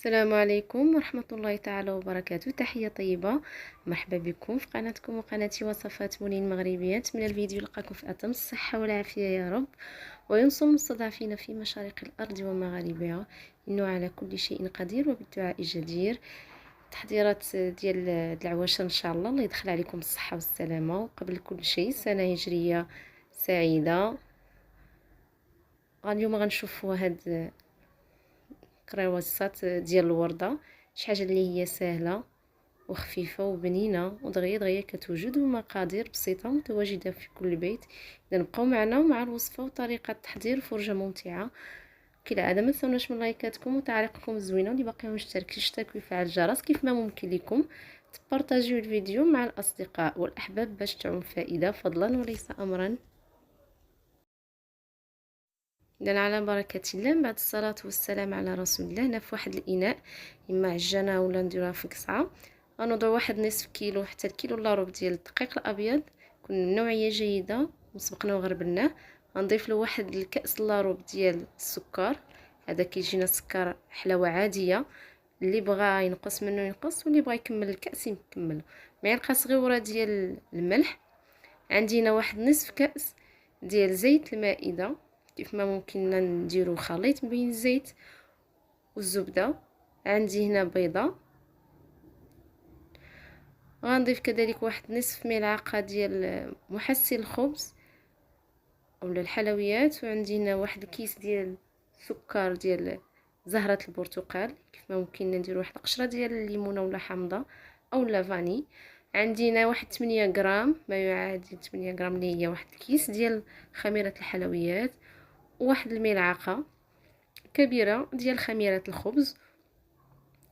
السلام عليكم ورحمة الله تعالى وبركاته. تحية طيبة، مرحبا بكم في قناتكم وقناتي وصفات منين مغربيات. من الفيديو لقاكم في أتم الصحة والعافية يا رب، وينصر المستضعفين في مشارق الأرض ومغاربها، إنه على كل شيء قدير وبالدعاء جدير. تحضيرات ديال العواشر إن شاء الله يدخل عليكم الصحة والسلامة. وقبل كل شيء سنة هجرية سعيدة. اليوم غنشوفوا هاد كريوسات ديال الوردة، شي حاجه اللي هي سهله وخفيفه وبنينه ودغيا دغيا كتوجد، ومقادير بسيطه متواجده في كل بيت. اذا بقاو معنا مع الوصفه وطريقه التحضير، فرجه ممتعه. كالعاده ما تنسوناش من لايكاتكم وتعليقكم الزوينه، واللي باقي ما مشتركش يشترك ويفعل الجرس كيف ما ممكن لكم تبارطاجيو الفيديو مع الاصدقاء والاحباب باش تعم فائده، فضلا وليس امرا. إذن على بركة الله، بعد الصلاة والسلام على رسول الله، هنا في واحد الإناء، إما عجانة ولا نديروها في قصعة. غنوضع واحد نصف كيلو حتى الكيلو الا ربع ديال الدقيق الأبيض، يكون من نوعية جيدة وسبقنا وغربلناه. غنضيف له واحد الكأس الا ربع ديال السكر، هذا كيجينا سكر حلاوة عادية، اللي بغى ينقص منه ينقص، واللي بغى يكمل الكأس يكمل. معلقة صغيرة ديال الملح. عندي هنا واحد نصف كأس ديال زيت المائدة، كيف ما ممكننا نديرو خليط بين الزيت والزبده. عندي هنا بيضه. غنضيف كذلك واحد نصف ملعقه ديال محسن الخبز اولا الحلويات. وعندي هنا واحد الكيس ديال سكر ديال زهره البرتقال، كيف ما ممكننا نديرو واحد القشره ديال الليمونه ولا حامضه اولا فاني. عندي هنا واحد 8 غرام، ما يعادل 8 غرام، اللي هي واحد الكيس ديال خميره الحلويات، وواحد الملعقه كبيره ديال خميره الخبز،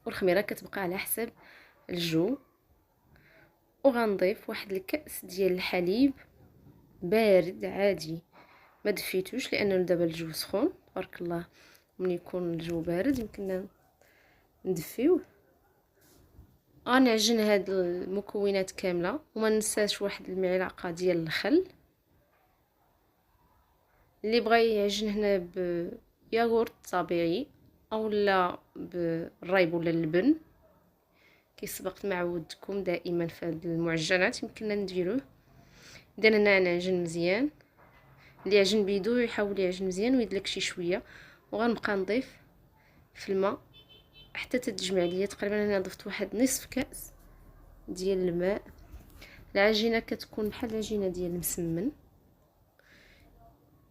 والخميره كتبقى على حسب الجو. وغنضيف واحد الكأس ديال الحليب بارد عادي، ما دفيتوش لانه دابا الجو سخون تبارك الله. ملي يكون الجو بارد يمكننا ندفيوه. غنعجن هاد المكونات كامله، وما ننساش واحد المعلقه ديال الخل. اللي بغى يعجن هنا بياغورت طبيعي اولا بالريب ولا اللبن كيسبق ما عودتكم دائما في هاد المعجنات يمكننا نديروه. اذا هنا نعجن مزيان، اللي يعجن بيدو يحاول يعجن مزيان ويدلك شي شويه. وغنبقى نضيف في الماء حتى تتجمع ليا. تقريبا انا ضفت واحد نصف كاس ديال الماء. العجينه كتكون بحال العجينه ديال المسمن.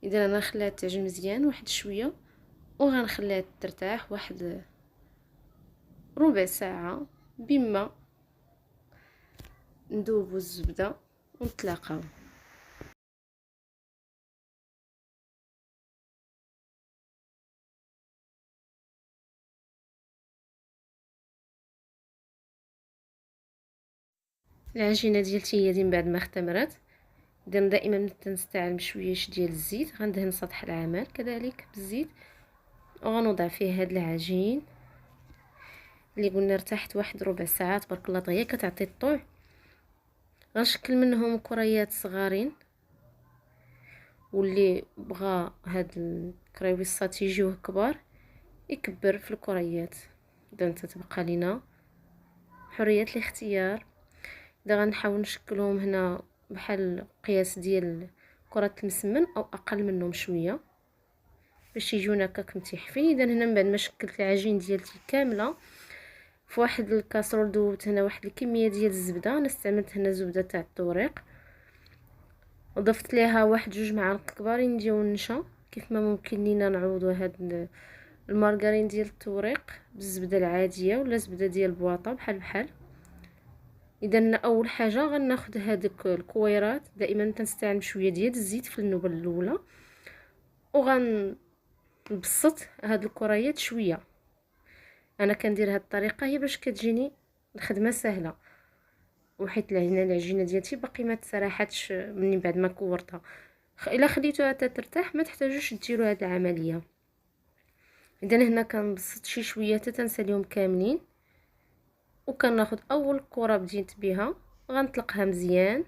اذا انا خليها تعجن مزيان واحد شويه، وغنخليها ترتاح واحد ربع ساعه بما ندوبو الزبده ونتلاقاو. العجينه ديالتي هي دي من بعد ما اختمرت. اذا دائما تنستعمل شويه ديال الزيت، غندهن سطح العمل كذلك بالزيت، وغنوضع فيه هاد العجين اللي قلنا ارتاحت واحد ربع ساعه تبارك الله طيب كتعطي الطوع. غنشكل منهم كريات صغارين، واللي بغى هاد الكريويصات يجيوه كبار يكبر في الكريات. اذا انت تبقى لينا حريه الاختيار. اذا غنحاول نشكلهم هنا بحال قياس ديال كرة المسمن او اقل منهم شويه باش يجونا هكاك متيحفين. اذا هنا من بعد ما شكلت العجين ديالتي كامله في واحد الكاسرول، دوبت هنا واحد الكميه ديال الزبده. انا استعملت هنا زبده تاع الطوريق، وضفت ليها واحد 2 معالق كبارين ديال النشا. كيف ما ممكن لينا نعوضوا هاد المارغرين ديال الطوريق بالزبده العاديه ولا زبده ديال البواطه بحال. اذا اول حاجه غناخذ هذوك الكويرات. دائما تنستعمل شويه ديال الزيت في النوبه الاولى، وغنبسط هاد الكريات شويه. انا كندير هاد الطريقه هي باش كتجيني الخدمه سهله، وحيت هنا العجينه ديالتي باقي ما تسرحتش من بعد ما كورتها. الا خليتوها ترتاح ما تحتاجوش ديروا هاد العمليه. اذا هنا كنبسط شي شويه حتى تنساليهم كاملين، وكناخذ اول كره بديت بها غنطلقها مزيان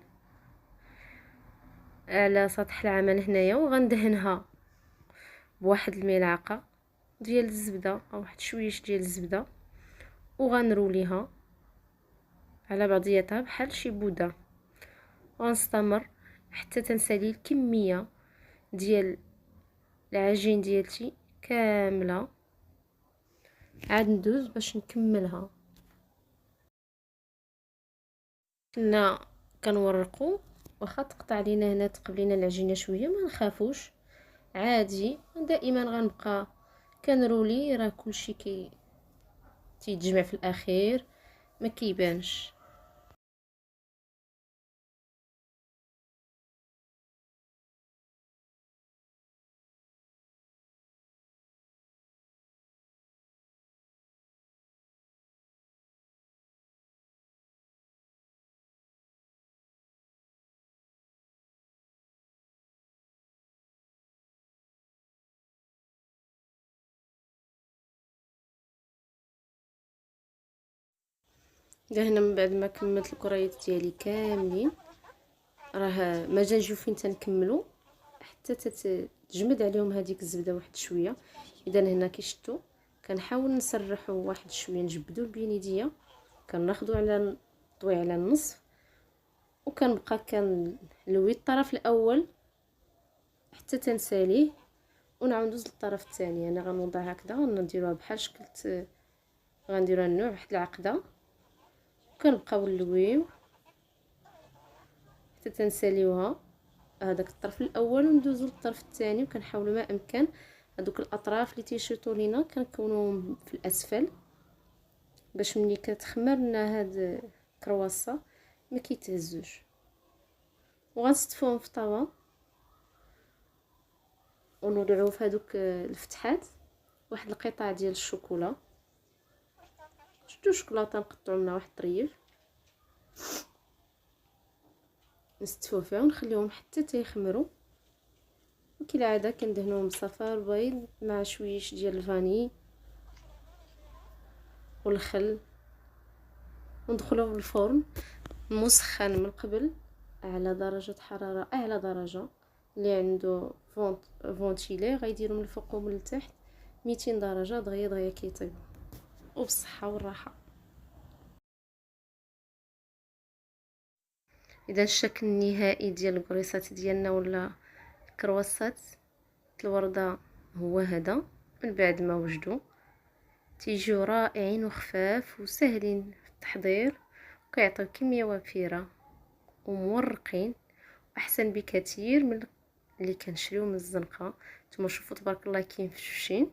على سطح العمل هنايا، وغندهنها بواحد الملعقه ديال الزبده او واحد شويه ديال الزبده. وغنروليها على بعضياتها بحال شي بوده، وغنستمر حتى تنسالي الكميه ديال العجين ديالتي كامله. عاد ندوز باش نكملها. كنا كنورقوا، واخا تقطع لينا هنا تقبلينا العجينه شويه ما نخافوش عادي، دائما غنبقى كنرولي، راه كلشي تيتجمع في الاخير ما كيبانش. دا هنا من بعد ما كملت الكريات ديالي كاملين، راه ما نجيو فين تنكملوا حتى تجمد عليهم هذيك الزبده واحد شويه. اذا هنا كيشتو كنحاول نسرحوا واحد شويه، نجبدوا بين كناخذوا على طوي على النصف، وكنبقى كنلوي الطرف الاول حتى تنساليه، ونعاود ندوز للطرف الثاني. انا غنوضع هكذا، غنديروها بحال شكل، غنديروها النوع واحد العقده، وكنبقاو نلويو حتى تنساليوها هذاك الطرف الاول، وندوزو للطرف الثاني، وكنحاولوا ما امكن هذوك الاطراف اللي تيشوطوا لينا كنكونوهم في الاسفل باش ملي كتخمر لنا هاد الكرواسه ما كيتهزوش. وغنستفوهم في طاوه ونوضعوا في هذوك الفتحات واحد القطع ديال الشوكولا، شدو شوكولاته نقطعوا منها واحد الطريف، نستفوه فيها ونخليهم حتى تيخمروا. وكالعاده كندهنوهم بصفار بيض مع شويش ديال الفاني والخل، وندخلوه بالفرن مسخن من قبل على درجه حراره اعلى درجه. اللي عنده فونتيلي غيديروا من الفوق ومن التحت 200 درجه، دغيا دغيا كيطيب، وبالصحه والراحه. اذا الشكل النهائي ديال الكريسات ديالنا ولا الكرواسات الورده هو هذا. من بعد ما وجدوا تيجيو رائعين وخفاف وسهلين في التحضير، وكيعطيو كميه وفيره ومورقين، احسن بكثير من اللي كنشريو من الزنقه. نتوما شوفوا تبارك الله كينفشين.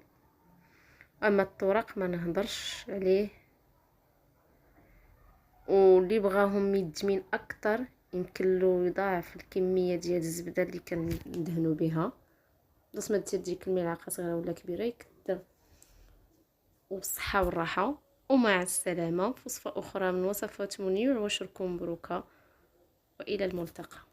اما الطرق ما نهضرش عليه، واللي بغاهم ميدمين اكثر يمكن له يضاعف الكميه ديال الزبده اللي كندهنوا بها. بس ما دير ديك الملعقه صغيره ولا كبيره يكثر. وبالصحه والراحه، ومع السلامه في وصفه اخرى من وصفات منير وشركم مبروكه، والى الملتقى.